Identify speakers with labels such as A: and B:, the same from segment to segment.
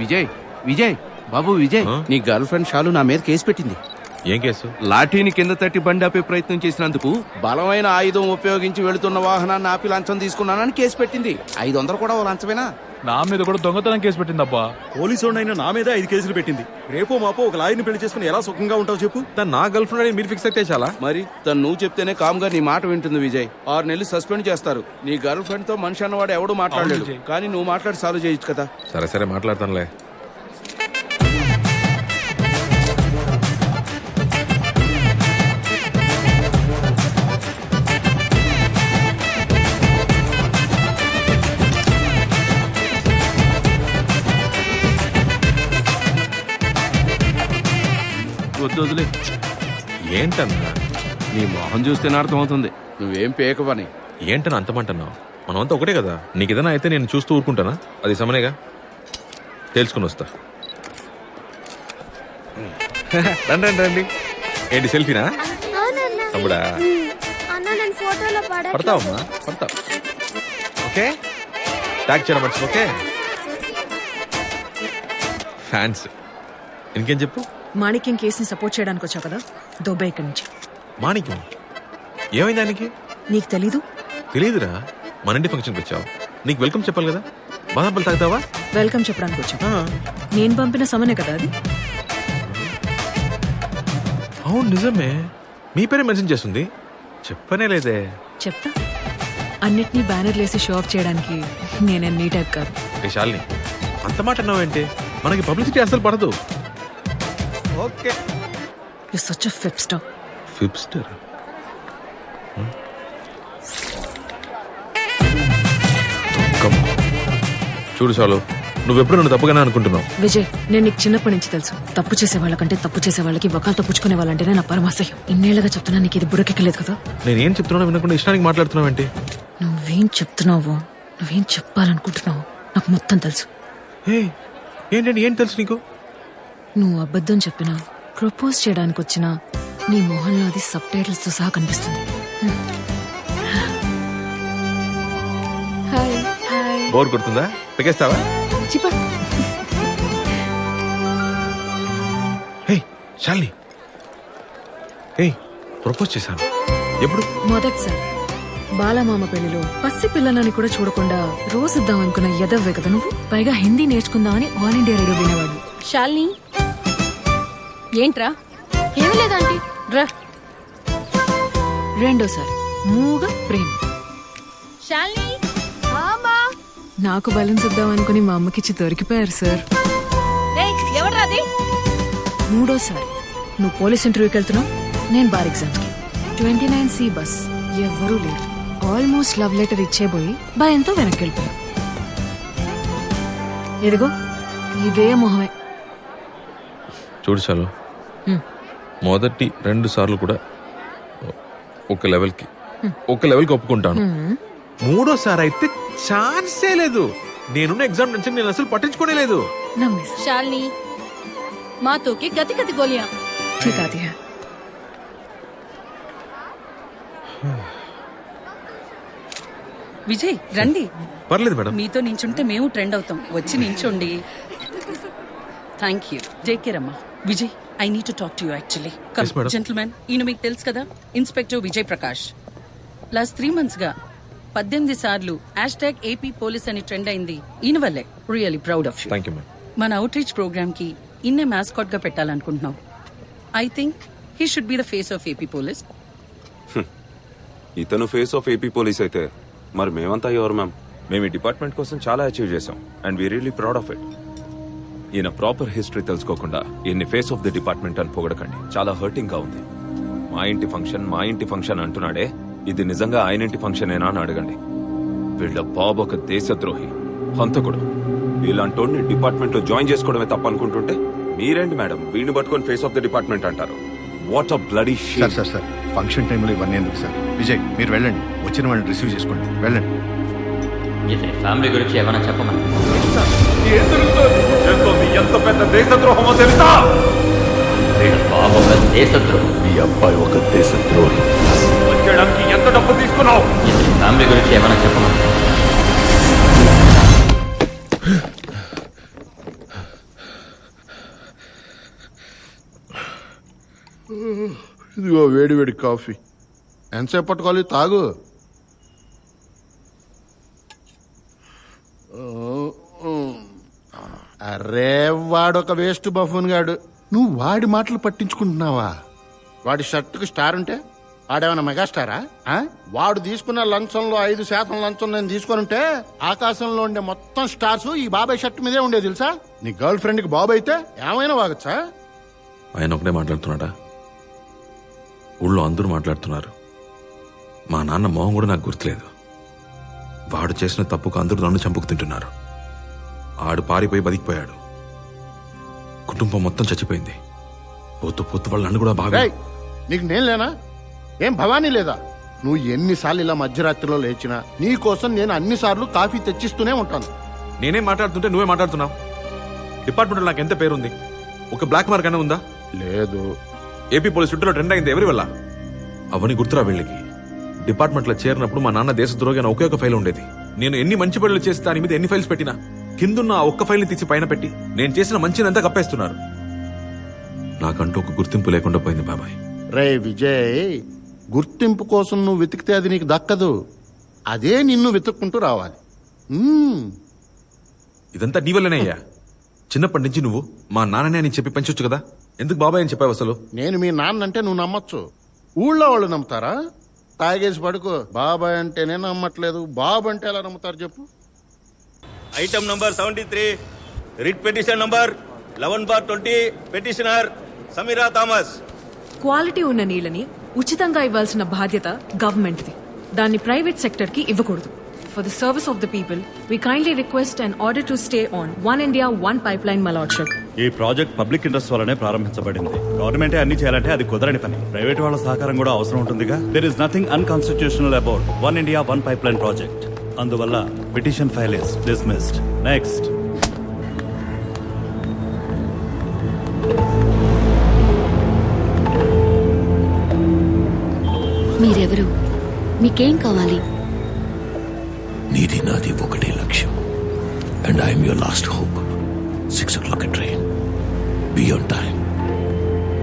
A: విజయ్ విజయ్ బాబు విజయ్, నీ girl friend షాలు నా మీద కేసు పెట్టింది.
B: ఏం కేసు?
A: లాఠీని కింద తట్టి బండి ఆపే ప్రయత్నం చేసినందుకు బలమైన ఆయుధం ఉపయోగించి వెళుతున్న వాహనాన్ని ఆపి లంచం తీసుకున్నానని కేసు పెట్టింది. 500 కూడా ఓ లంచమేనా?
C: నా మీద కూడా దొంగతనం కేసు పెట్టిందబ్బా.
D: పోలీసుడినైనా నా మీద 5 కేసులు పెట్టింది. రేపో మాపో ఒక లాయర్ని పెళ్లి చేసుకుని ఎలా సుఖంగా ఉంటావు చెప్పు.
B: తను నా గర్ల్ ఫ్రెండ్ అని మీరు ఫిక్స్ అయితే చాలా.
A: మరి తను నువ్వు చెప్తేనే కామ్గా నీ మాట వింటుంది విజయ్. 6 నెలలు సస్పెండ్ చేస్తారు. నీ గర్ల్ ఫ్రెండ్ తో మనిషి అన్నవాడు ఎవడు మాట్లాడలేడు.
C: విజయ్.
A: కానీ నువ్వు మాట్లాడి సాల్వ్ చేయొచ్చు కదా.
B: సరే సరే మాట్లాడతానులే.
A: వద్దు వదిలే.
B: ఏంటన్నా
A: నీ మొహం చూస్తేనే అర్థమవుతుంది నువ్వేం పేక పని.
B: ఏంటన్నా అంతమంటున్నావు? మనమంతా ఒకటే కదా. నీకు ఏదైనా అయితే నేను చూస్తూ ఊరుకుంటానా? అది సమనేగా. తెలుసుకుని వస్తా. రండి రండి రండి. ఏంటి సెల్ఫీనా? తమ్ముడా పడతావమ్మా, పడతావు. ఓకే ట్యాగ్ చేయడం మర్చి. Okay fans. ఇంకేం చెప్పు.
E: మాణిక్యం కేసుని సపోర్ట్ చేయడానికి వచ్చావు కదా, దొబ్బే ఇక్కడి నుంచి.
B: మాణిక్యం ఏమైంది ఆయనకి?
E: నీకు తెలీదు?
B: తెలీదురా. మన ఇంటి ఫంక్షన్కి వచ్చావు, నీకు వెల్కమ్ చెప్పాలి కదా. బాదాపల్లి తాగుతావా?
E: వెల్కమ్ చెప్పడానికి వచ్చావు. నేను పంపిన సమనే కదా అది.
B: అవును నిజమే. మీ పేరే మెన్షన్ చేస్తుంది. చెప్పనే లేదే.
E: చెప్తా. అన్నిటినీ బ్యానర్లు వేసి షో ఆఫ్ చేయడానికి నేనే నీ టైప్ కాదు.
B: ఏ శాలిని, అంత మాట అన్నావేంటి? మనకి పబ్లిసిటీ అసలు పడదు. Okay
E: you such a hipster.
B: Hipster? చూడు చాలు, నువ్వెప్పుడు నన్ను తప్పుగానే అనుకుంటున్నావు.
E: విజయ్, నేను నీకు చిన్నప్పటి నుంచి తెలుసు. తప్పు చేసే వాళ్ళకంటే తప్పు చేసే వాళ్ళకి వకాలతో పుచ్చుకునే వాళ్ళంటేనే నా పరమాశయం. ఇన్నేళ్లుగా చెప్తున్నా, నీకు ఇది బుర్రకెక్కలేదు కదా.
B: నేనేం చెప్తున్నా వినకుండా ఇష్టానికి మాట్లాడుతున్నావేంటి?
E: నువ్వేం చెప్తున్నావో, నువ్వేం చెప్పాలనుకుంటున్నావో నాకు మొత్తం తెలుసు.
B: ఏంటండి ఏం తెలుసు నీకు?
E: నువ్వు అబద్ధం చెప్పినా, ప్రపోజ్ చేయడానికి వచ్చినా నీ మొహంలో అది సబ్ టైటిల్స్ తో సహా కనిపిస్తుంది. Hi hi.
B: బోర్ కొడుతుందా? పెకేస్తావా?
E: చిపా.
B: హే శాలిని, హే ప్రపోజ్ చేశాను. ఎప్పుడు?
E: మొదటిసారి బాలమామ పెళ్లిలో పసి పిల్లలని కూడా చూడకుండా రోజుద్దాం అనుకున్న ఎదవ్వే కదా నువ్వు. పైగా హిందీ నేర్చుకుందామని ఆల్ ఇండియా రేడియో వినేవాడు.
F: శాలిని ఏంట్రా? ఏమీ లేదంటీ. రా.
E: రెండోసారి మూగ ప్రేమ.
F: శాలిని
E: నాకు బలం ఇద్దాం అనుకుని మా అమ్మకిచ్చి దొరికిపోయారు సార్.
F: ఎవడ్రా అది?
E: మూడోసారి నువ్వు పోలీస్ ఇంటర్వ్యూకి వెళ్తున్నావు, నేను బార్ ఎగ్జామ్స్ కి. 29C బస్, ఎవ్వరూ లేరు. ఆల్మోస్ట్ లవ్ లెటర్ ఇచ్చేబోయి భయంతో వెనక్కి వెళ్ళిపోయా. ఇదిగో ఇదే మొహమే.
B: చూడు చాలు, మొదటి 2 సార్లు కూడా ఒక లెవెల్కి ఒప్పుకుంటాను. మూడోసారి అయితే ఛాన్సే లేదు. నేనున్న ఎగ్జామ్ నుంచి నేను అసలు పట్టించుకోనే లేదు.
F: శాలిని మాతోకి గతి గతి గోలియా.
E: ठीक आती है.
G: విజయ్ రండి.
B: పర్లేదు మేడం.
G: మీతో నించుంటే మేము ట్రెండ్ అవుతాం. వచ్చి నించోండి. Thank you. టేక్ కేర్ అమ్మా. Vijay, I need to talk to you actually. Come gentlemen, ఈయన మీకు తెలుసు కదా, inspector Vijay Prakash. Last 3 months గా 18 సార్లు #AP పోలీస్ అని ట్రెండ్ అయింది ఈయన వల్లే. Really proud of you.
B: Thank you ma'am.
G: మన అవుట్ రీచ్ ప్రోగ్రామ్ కి ఇన్నే మాస్కాట్ గా పెట్టాలనుకుంటున్నాం. I think he should be the face of AP police.
H: ఇతను ఫేస్ ఆఫ్ AP పోలీస్ అయితే మరి మేమంతా ఎవరు మ్యామ్? మేము ఈ డిపార్ట్మెంట్ కోసం చాలా అచీవ్ చేశాం and we really proud of it. ఈయన ప్రాపర్ హిస్టరీ తెలుసుకోకుండా ఈయన్ని ఫేస్ ఆఫ్ ది డిపార్ట్మెంట్ అని పొగడకండి. చాలా హర్టింగ్ గా ఉంది. మా ఇంటి ఫంక్షన్ అంటున్నాడే, ఇది నిజంగా ఆయన ఇంటి ఫంక్షన్ ఏనా అని అడగండి. వీళ్ళ బాబు ఒక దేశద్రోహి, హంతకుడు. ఇలాంటి డిపార్ట్మెంట్ లో జాయిన్ చేసుకోవడమే తప్ప అనుకుంటుంటే మీరేంటి మేడం వీడిని పట్టుకొని ఫేస్ ఆఫ్ ది డిపార్ట్మెంట్ అంటారు? What a bloody shame.
I: Sir function టైంలో ఇవన్నీ ఎందుకు సార్? విజయ్, మీరు వెళ్ళండి, వచ్చిన వాళ్ళని రిసీవ్ చేసుకోండి, వెళ్ళండి.
J: ఫ్యామిలీ గురించి ఏమైనా చెప్పమని.
H: ఎంత పెద్ద దేశద్రోహమో తెలుసా?
J: బాబు ఒక దేశద్రోహి.
I: మీ అబ్బాయి ఒక దేశద్రోహి.
H: వచ్చేయడానికి ఎంత డబ్బు తీసుకున్నావు?
J: ఫ్యామిలీ గురించి ఏమైనా చెప్పమని.
I: ఇదిగో వేడి వేడి కాఫీ ఎంతసేపు పట్టుకోవాలి తాగు. అరే వాడొక వేస్ట్ బఫూన్ గాడు. నువ్వు వాడి మాటలు పట్టించుకుంటున్నావా? వాడి షర్టుకి స్టార్ ఉంటే వాడేమన్నా మెగాస్టారా? వాడు తీసుకున్న లంచంలో 5% లంచం నేను తీసుకొని ఉంటే ఆకాశంలో ఉండే మొత్తం స్టార్స్ ఈ బాబాయ్ షర్ట్ మీదే ఉండే తెలుసా? నీ గర్ల్ ఫ్రెండ్ కి బాబు అయితే ఏమైనా వాగచ్చా?
B: ఆయన ఒకటే మాట్లాడుతున్నాడా? ఊళ్ళో అందరూ మాట్లాడుతున్నారు. మా నాన్న మొహం కూడా నాకు గుర్తులేదు. వాడు చేసిన తప్పుకు అందరూ నన్ను చంపుకు తింటున్నారు. ఆడు పారిపోయి బతికిపోయాడు. కుటుంబం మొత్తం చచ్చిపోయింది. పోతూ పోతూ వాళ్ళు నన్ను కూడా బాగా.
I: నీకు నేను లేనా? ఏం భవానీ లేదా? నువ్వు ఎన్నిసార్లు ఇలా మధ్యరాత్రిలో లేచినా నీ కోసం నేను అన్నిసార్లు కాఫీ తెచ్చిస్తూనే ఉంటాను.
B: నేనేం మాట్లాడుతుంటే నువ్వే మాట్లాడుతున్నావు. డిపార్ట్మెంట్లో నాకు ఎంత పేరుంది? ఒక బ్లాక్ మార్క్ అయినా ఉందా?
I: లేదు.
B: ఏపీ పోలీస్ చుట్టూలో ట్రెండ్ అయింది ఎవరి వల్ల? అవన్నీ గుర్తురా వీళ్ళకి. డిపార్ట్మెంట్లో చేరినప్పుడు మా నాన్న దేశద్రోహి అని ఒకే ఒక ఫైల్ ఉండేది. నేను ఎన్ని మంచి పనులు చేసి దాని మీద ఎన్ని ఫైల్స్ పెట్టినా కిందున్న ఆ ఒక్క ఫైల్ని తీసి పైన పెట్టి నేను చేసిన మంచినంతా కప్పేస్తున్నారు. నాకంటూ ఒక గుర్తింపు లేకుండా పోయింది బాబాయ్.
I: రే విజయ్, గుర్తింపు కోసం నువ్వు వెతికితే అది నీకు దక్కదు. అదే నిన్ను వెతుక్కుంటూ రావాలి.
B: ఇదంతా నీ వల్లనే అయ్యా. చిన్నప్పటి నుంచి నువ్వు మా నాన్ననే అని చెప్పి పెంచొచ్చు కదా. ఎందుకు బాబాయ్ అని చెప్పావు అసలు?
I: నేను మీ నాన్నంటే నువ్వు నమ్మొచ్చు, ఊళ్ళో వాళ్ళు నమ్ముతారా? తాగేసి పడుకో. బాబాయ్ అంటేనే నమ్మట్లేదు, బాబు అంటే ఎలా నమ్ముతారు చెప్పు?
K: Item number 73, writ petition number 11/20, petitioner Sameera Thomas.
E: Quality ఉన్న నీళ్ళని ఉచితంగా ఇవ్వాల్సిన బాధ్యత గవర్నమెంట్ది. దాన్ని ప్రైవేట్ సెక్టర్ కి ఇవ్వకూడదు. For the service of the people, we kindly request an order to stay on One India, One Pipeline Malhotra.
D: ఈ ప్రాజెక్ట్ పబ్లిక్ ఇంట్రెస్ట్ వల్లనే ప్రారంభించబడింది. గవర్నమెంటే అన్ని చేయాలంటే అది కుదరని పని. ప్రైవేట్ వాళ్ళ సహకారం కూడా అవసరం ఉంటుందిగా. There is nothing unconstitutional about one India one pipeline project. అందువల్ల petition file is dismissed. Next.
F: మీరెవరు? మీకేం కావాలి?
L: నీది నాది ఒకటే లక్ష్యం. And I'm your last hope. 6 o'clock train. Be on time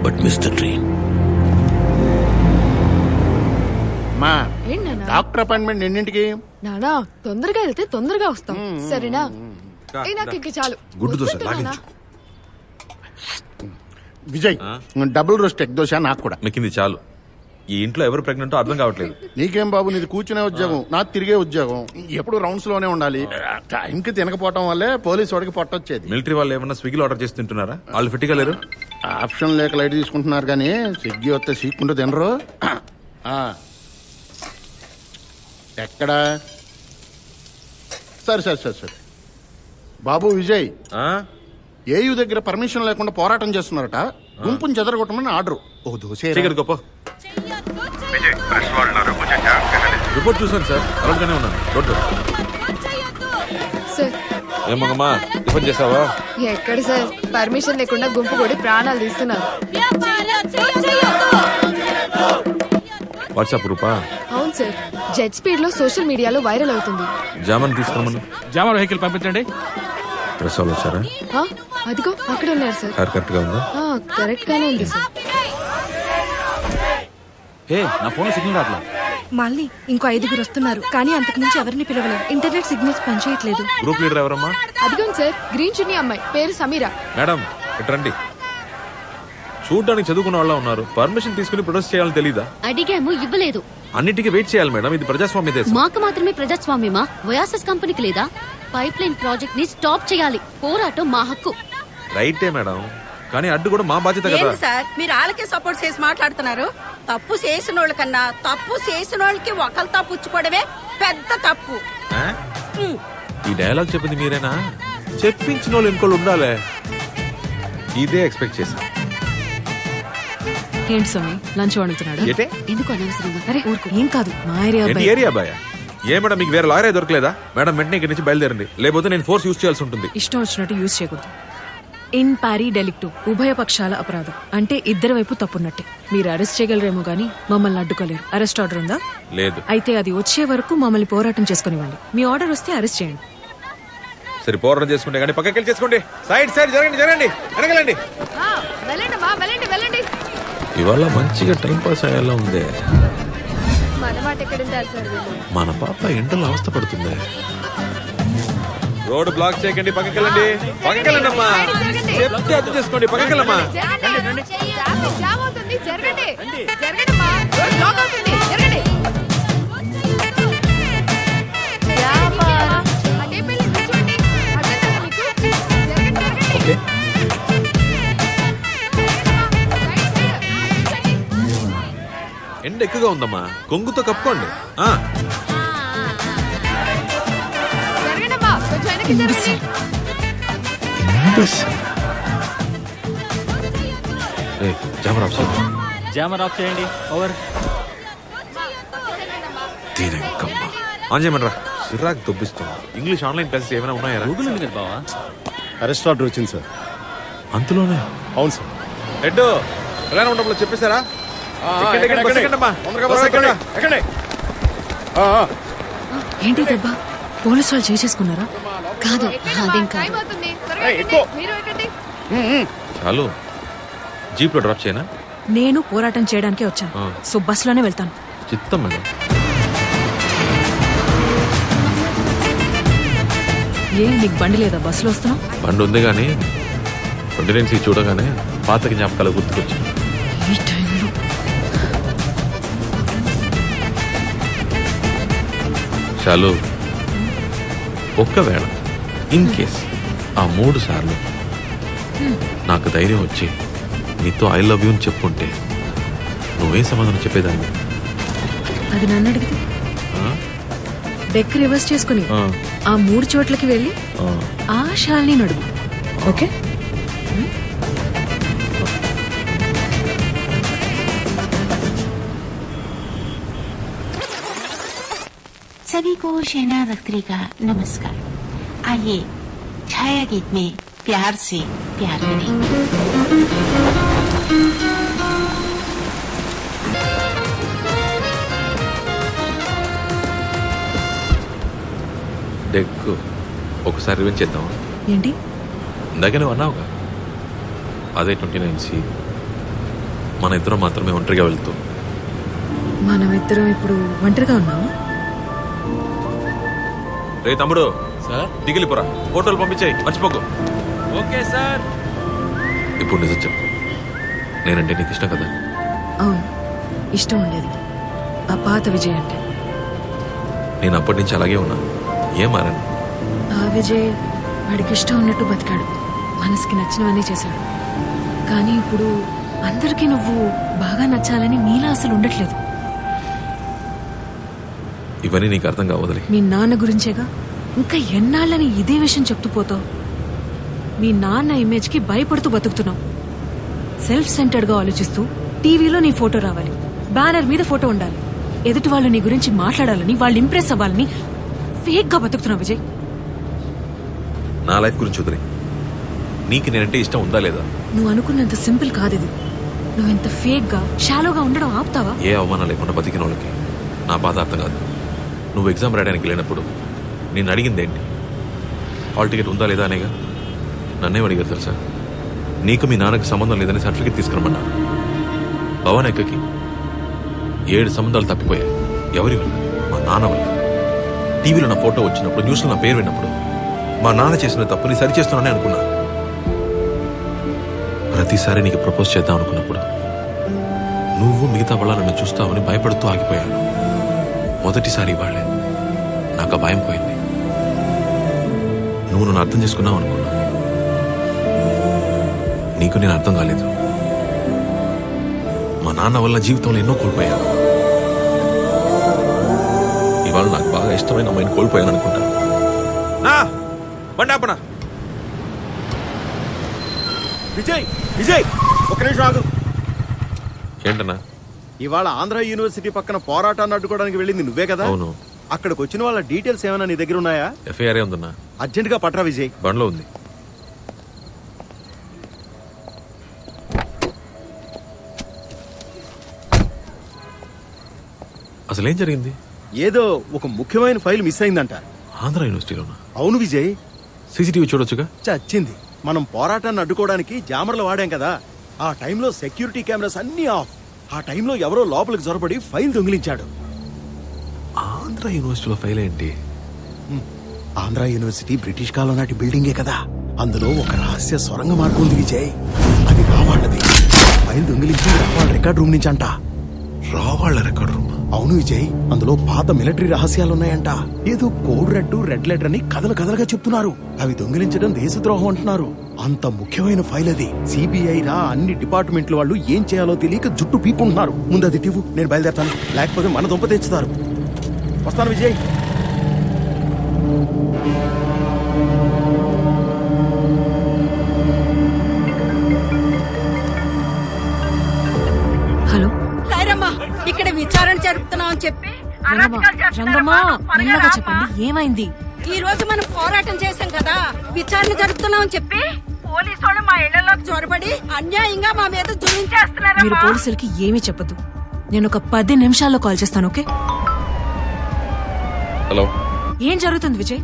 L: but miss the train.
I: మా డాక్టర్ అపాయింట్మెంట్ ఎన్నింటికి?
E: నానా తొందరగా వెళ్తే తొందరగా వస్తాం, సరేనా? నాకు ఇంక చాలు.
B: గుడ్డు దోశ లాగించు.
I: Vijay, double roast egg dosa నాకు కూడా.
B: మెక్కింది చాలు. ఈ ఇంట్లో ఎవరు ప్రెగ్నెంటో అర్థం కావట్లేదు.
I: నీకేం బాబు, నీది కూర్చునే ఉద్యోగం, నాకు తిరిగే ఉద్యోగం. ఎప్పుడు రౌండ్స్ లోనే ఉండాలి. టైంకి తినకపోవటం వల్లే పోలీసు వాడికి పొట్టొచ్చేది.
B: మిలిటరీ వాళ్ళు ఏమన్నా స్విగ్గీలో ఆర్డర్ చేసి తింటున్నారా? వాళ్ళు ఫిట్గా లేరు.
I: ఆప్షన్ లేక లైట్ తీసుకుంటున్నారు కానీ స్విగ్గీ వస్తే సీక్కుంటూ తినరు. ఎక్కడా? సరే సరే సరే సరే బాబు విజయ్, ఏయూ దగ్గర పర్మిషన్ లేకుండా పోరాటం చేస్తున్నారట. గుంపుని చెదరగొట్టమని ఆర్డర్. ఓ దోశ
B: గొప్ప రిపోర్ట్ చూసాను సార్, అలర్ట్గానే ఉన్నాను. ఏమమ్మా టిఫిన్ చేసావా?
E: ఎక్కడ సార్, పర్మిషన్ లేకుండా గుంపు కూడా ప్రాణాలు తీస్తున్నారు.
B: వాట్సాప్ రూపా?
E: అవును సార్, జెట్ స్పీడ్ లో సోషల్ మీడియాలో వైరల్ అవుతుంది.
B: జామన్ తీసుకోమని.
C: జామర్ వెహికల్ పంపించండి.
B: ప్రెస్ వాళ్ళు వచ్చారా?
E: అదిగో అక్కడ ఉన్నారు సార్.
B: కరెక్ట్ గా ఉందా?
E: కరెక్ట్ గానే ఉంది సార్.
C: హే, నా ఫోన్ సిగ్నల్ రాట్లా.
E: మళ్ళీ ఇంకో 5 వస్తున్నారు, కానీ అంతకు మించి ఎవరిని పిలవలేదు. ఇంటర్నెట్ సిగ్నల్స్ పనిచేయట్లేదు.
B: గ్రూప్ లీడర్ ఎవరమ్మా?
E: అదిగోండి సార్, గ్రీన్ చున్నీ అమ్మాయి, పేరు సమీరా.
B: మేడం ఇట్రండి. చూడ్డానికి చదువుకున్న వాళ్ళ ఉన్నారు. పర్మిషన్ తీసుకుని ప్రొటెస్ట్ చేయాలని తెలీదా?
F: అడిగాము, ఇవ్వలేదు.
B: అన్నిటికీ వెయిట్ చేయాలి మేడం, ఇది ప్రజాస్వామ్య దేశం.
F: మాకు మాత్రమే ప్రజాస్వామ్యమా? వయాసెస్ కంపెనీకి లేదా? పైప్ లైన్ ప్రాజెక్ట్ ని స్టాప్ చేయాలి. పోరాటం మా హక్కు.
B: రైటే మేడం, కానీ అడ్డు కూడా మా బాధ్యత కదా.
G: సార్, మీరు వాళ్ళకే సపోర్ట్ చేసి మాట్లాడుతున్నారు. తప్పు చేసిన వాళ్ళ కన్నా తప్పు చేసిన వాళ్ళకి ఒకరితో పుచ్చుకోవడమే పెద్ద తప్పు.
B: ఈ డైలాగ్ చెప్పింది మీరేనా? చెప్పించిన వాళ్ళు ఇంకోళ్ళు ఉండాలి. ఇదే ఎక్స్పెక్ట్ చేశా.
E: ఏంటి సమీ, లంచ్ వండుతున్నాడు?
F: ఎందుకు అనవసరంగా?
E: అరే ఊరుకో, ఏం కాదు, మా
B: ఏరియా బాయ్. ఏ మేడం, మీకు వేరే లాయర్ దొరకలేదా? మేడం వెంటనే ఇక్కడి నుంచి బయలుదేరండి, లేకపోతే నేను ఫోర్స్ యూజ్ చేయాల్సి ఉంటుంది.
E: ఇష్టం వచ్చినట్టు యూజ్ చేయకూడదు. ఇన్ పారీ డెలిక్టు, ఉభయ పక్షాల అపరాధం. అంటే ఇద్దరి వైపు తప్పున్నట్టే. మీరు అరెస్ట్ చేయగలరేమో గానీ మమ్మల్ని అడ్డుకోలేరు. అరెస్ట్ ఆర్డర్ ఉందా?
B: లేదు.
E: అయితే అది వచ్చే వరకు మమ్మల్ని పోరాటం చేసుకునివ్వండి. మీ ఆర్డర్ వస్తే అరెస్ట్ చేయండి.
B: సరే, పోరాటం చేసుకుంటే కానీ పక్కకి వెళ్ళి చేసుకోండి. సైడ్ సైడ్ జరగండి, జరగండి, వెనకలండి.
E: వెళ్ళండి.
B: ఈ ఇవాళ మంచిగా టైం పాస్ అయ్యేలా ఉంది.
M: మన మాట ఎక్కడుంటారు సార్ వీళ్ళు?
B: మన పాప ఎండలో అవస్థ పడుతుంది.
H: రోడ్ బ్లాక్ చేయకండి, పక్కకి వెళ్ళండి. పక్కకి వెళ్ళండి అమ్మా, చెప్తే అర్థం చేసుకోండి. పక్కకి వెళ్ళమ్మా.
M: ట్రాఫిక్ జామ్ అవుతుంది, జరగండి. జరగండమ్మా, బ్లాక్ అవుతుంది, జరగండి. అదే పెళ్లి కూర్చోండి. అర్థమైందా మీకు? జరగండి, జరగండి.
B: ఓకే, ఎండ ఎక్కువగా ఉందమ్మా, కొంగుతో కప్పుకోండి.
M: జరగండమ్మా, కొంచెం వెనక్కి జరగండి.
C: జామర్ ఆఫ్ చేయండి. ఓవర్.
B: ఆన్ చేయమనరా, సిరాక్ దొబ్బిస్తుంది. ఇంగ్లీష్ ఆన్లైన్ క్లాసెస్ ఏమైనా ఉన్నాయా?
C: గూగుల్ ఉంది కదా బావా.
D: అరెస్ట్ ఆర్డర్ వచ్చింది సార్.
B: అంతలోనే?
D: అవును సార్.
H: హెడ్ ప్రయాణ ఉండప్పుడు చెప్పేశారా?
E: ఏంటి దెబ్బ? పోలీసు వాళ్ళు చేసుకున్నారా?
F: కాదు, అదేం
M: టైం
F: కాదు.
M: అవుతుంది, త్వరగా ఎక్కండి. మీరు ఎక్కండి.
B: చాలు, జీప్ లో డ్రాప్ చేయనా?
E: నేను పోరాటం చేయడానికే వచ్చాను. సో బస్ లోనే వెళ్తాను.
B: చిత్తం మేడం.
E: ఏ నీకు బండి లేదా? బస్సులో వస్తున్నావు?
B: బండి ఉంది కానీ 29 సీట్ చూడగానే పాత జ్ఞాపకాలు గుర్తుకొచ్చి.
E: ఈ టైంలో
B: చాలు, ఒక్కవేళ ఇన్ కేస్ ఆ 3 సార్లు నాకు ధైర్యం వచ్చి నీతో ఐ లవ్ యూ అని చెప్పుంటే నువ్వేం సమాధానం చెప్పేదాన్ని?
E: అది నన్ను అడిగితే డెక్ రివర్స్ చేసుకుని ఆ 3 చోట్లకి వెళ్ళి ఆ శాలిని అడుగు. ఓకే?
N: सभी को शहना अख्तरी का नमस्कार. आइए छाया गीत में प्यार से प्यार करें.
B: డెక్ ఒకసారి రివెంజ్ చేద్దామా?
E: ఏంటి?
B: ఇందాక నువ్వు అన్నావుగా, అదే 29C. మన ఇద్దరం మాత్రమే ఒంటరిగా వెళ్తూ.
E: మనమిద్దరం ఇప్పుడు ఒంటరిగా ఉన్నాము.
B: రే తమ్ముడు, సార్ దిగిలిపోరా, ఫోటోలు పంపించాయి, మర్చిపోకు.
C: Okay sir.
B: ఇప్పుడు నిజం చెప్పు, నేనంటే నీకు ఇష్టం కదా?
E: అవును, ఇష్టం ఉండేది. ఆ పాత విజయ్ అంటే.
B: నేను అప్పటి నుంచి అలాగే ఉన్నా, ఏం మారాను?
E: ఆ విజయ్ వాడికి ఇష్టం ఉన్నట్టు బతికాడు, మనసుకి నచ్చినవన్నీ చేశాడు. కానీ ఇప్పుడు అందరికీ నువ్వు బాగా నచ్చాలని నీలా అసలు ఉండట్లేదు.
B: ఇవన్నీ నీకు అర్థం కావదులే.
E: మీ నాన్న గురించేగా, ఇంకా ఎన్నాళ్ళని ఇదే విషయం చెప్తూ పోతావు? మీ నాన్న ఇమేజ్ కి భయపడుతూ బతుకుతున్నావు. సెల్ఫ్ సెంటర్డ్ గా ఆలోచిస్తూ టీవీలో నీ ఫోటో రావాలి, బ్యానర్ మీద ఫోటో ఉండాలి, ఎదుటి వాళ్ళు నీ గురించి మాట్లాడాలని, వాళ్ళు ఇంప్రెస్ అవ్వాలని ఫేక్ గా బతుకుతున్నావు విజయ్.
B: నా లైఫ్ గురించి వదిలే, నీకు నేనంటే ఇష్టం ఉందా లేదా?
E: నువ్వు అనుకున్నంత సింపుల్ కాదు ఇది. నువ్వు ఇంత ఫేక్ గా షాలోగా ఉండడం ఆపుతావా?
B: ఏ అవమానం లేకుండా బతికిన వాళ్ళకి నా బాధ అర్థం కాదు. నువ్వు ఎగ్జామ్ రాయడానికి వెళ్ళినప్పుడు నేను అడిగింది ఏంటి? హాల్ టికెట్ ఉందా లేదా అనేగా. నన్నేం అడిగారు తెలుసా? నీకు మీ నాన్నకి సంబంధం లేదని సర్టిఫికేట్ తీసుకురమన్నా. భవన్ ఎక్కకి 7 సంబంధాలు తప్పిపోయాయి. ఎవరి వల్ల? మా నాన్న వల్ల. టీవీలో నా ఫోటో వచ్చినప్పుడు, న్యూస్లో నా పేరు విన్నప్పుడు మా నాన్న చేసిన తప్పుని సరిచేస్తున్నానని అనుకున్నా. ప్రతిసారి నీకు ప్రపోజ్ చేద్దాం అనుకున్నప్పుడు నువ్వు మిగతా వాళ్ళ నన్ను చూస్తావని భయపడుతూ ఆగిపోయాను. మొదటిసారి వాళ్ళే నాకు ఆ భయం పోయింది. నువ్వు నన్ను అర్థం చేసుకున్నావు అనుకున్నా. నీకు నేను అర్థం కాలేదు. మా నాన్న వల్ల జీవితంలో ఎన్నో కోల్పోయాను. ఇవాళ నాకు బాగా ఇష్టమైన అమ్మాయిని కోల్పోయాను అనుకుంటా. బండాపనా
K: విజయ్, విజయ్ ఒక నిమిషం ఆగు.
B: ఏంటన్నా?
K: ఇవాళ ఆంధ్ర యూనివర్సిటీ పక్కన పోరాటాన్ని అడ్డుకోవడానికి వెళ్ళింది నువ్వే కదా?
B: అవును.
K: అక్కడికి వచ్చిన వాళ్ళ డీటెయిల్స్ ఏమైనా నీ దగ్గర ఉన్నాయా?
B: ఎఫ్ఐఆర్ ఉందన్నా.
K: అర్జెంట్ గా పట్రా విజయ్.
B: బండ్లో ఉంది. అసలేం జరిగింది?
K: ఏదో ఒక ముఖ్యమైన ఫైల్ మిస్ అయిందంట.
B: ఆంధ్ర యూనివర్సిటీలోనా?
K: అవును విజయ్.
B: సీసీటీవీ చూడొచ్చుగా?
K: చచ్చింది. మనం పోరాటాన్ని అడ్డుకోవడానికి జామర్లు వాడాం కదా, ఆ టైంలో సెక్యూరిటీ కెమెరాస్ అన్ని ఆఫ్. ఆ టైంలో ఎవరో లోపలికి జొరబడి ఫైల్ దొంగిలించాడు.
B: ఆంధ్ర యూనివర్సిటీలో ఫైల్ ఏంటి?
K: ఆంధ్ర యూనివర్సిటీ బ్రిటిష్ కాలం నాటి బిల్డింగే కదా. అందులో ఒక రహస్య సొరంగ మార్గం ఉంది విజయ్. అది రావాళ్ళది. ఫైల్ దొంగిలించి రావాళ్ళ రికార్డ్ రూమ్ నుంచి అంట.
B: రావాళ్ళ రికార్డ్ రూమ్?
K: అవును విజయ్, అందులో పాత మిలిటరీ రహస్యాలున్నాయంట. ఏదో కోడ్ రెడ్ లెటర్ అని కథలుగా చెప్తున్నారు. అవి దొంగిలించడం దేశద్రోహం అంటున్నారు. అంత ముఖ్యమైన ఫైల్ అది. సిబిఐ రా అన్ని డిపార్ట్మెంట్ల వాళ్ళు ఏం చేయాలో తెలియక జుట్టు పీపుకుంటున్నారు. ముందు అది టివ్వు, నేను బయలుదేరతాను. లేకపోతే మన దుంప తెచ్చుతారు. వస్తాను విజయ్.
E: హలో
G: లాయరమ్మా, ఇక్కడ విచారణ జరుపుతున్నాం అని చెప్పి
E: రంగమ్మా, మెల్లగా చెప్పండి, ఏమైంది?
G: ఈ రోజు మనం పోరాటం చేశాం కదా, విచారణ జరుపుతున్నాం అని చెప్పి పోలీసు వాళ్ళు మా ఇళ్లలోకి చొరబడి అన్యాయంగా మా మీద
E: మీరు
G: జురించేస్తున్నారు.
E: పోలీసులకి ఏమీ చెప్పదు. నేను ఒక 10 నిమిషాల్లో కాల్ చేస్తాను. ఓకే?
B: హలో,
E: ఏం జరుగుతుంది విజయ్?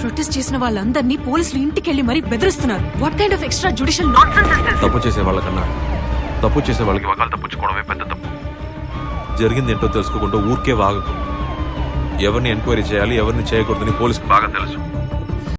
E: ప్రొటెస్ట్ చేసిన వాళ్ళందరినీ పోలీసులు ఇంటికెళ్లి మరీ బెదిరిస్తున్నారు. What kind of extra judicial nonsense?
B: తప్పు చేసే వాళ్ళకన్నా తప్పు చేసే వాళ్ళకి వకాలు తప్పించుకోవడమే పెద్ద తప్పు. జరిగింది ఏంటో తెలుసుకోకుండా ఊరికే వాగకు. ఎవరిని ఎంక్వైరీ చేయాలి, ఎవరిని చేయకూడదని పోలీసుకు బాగా తెలుసు.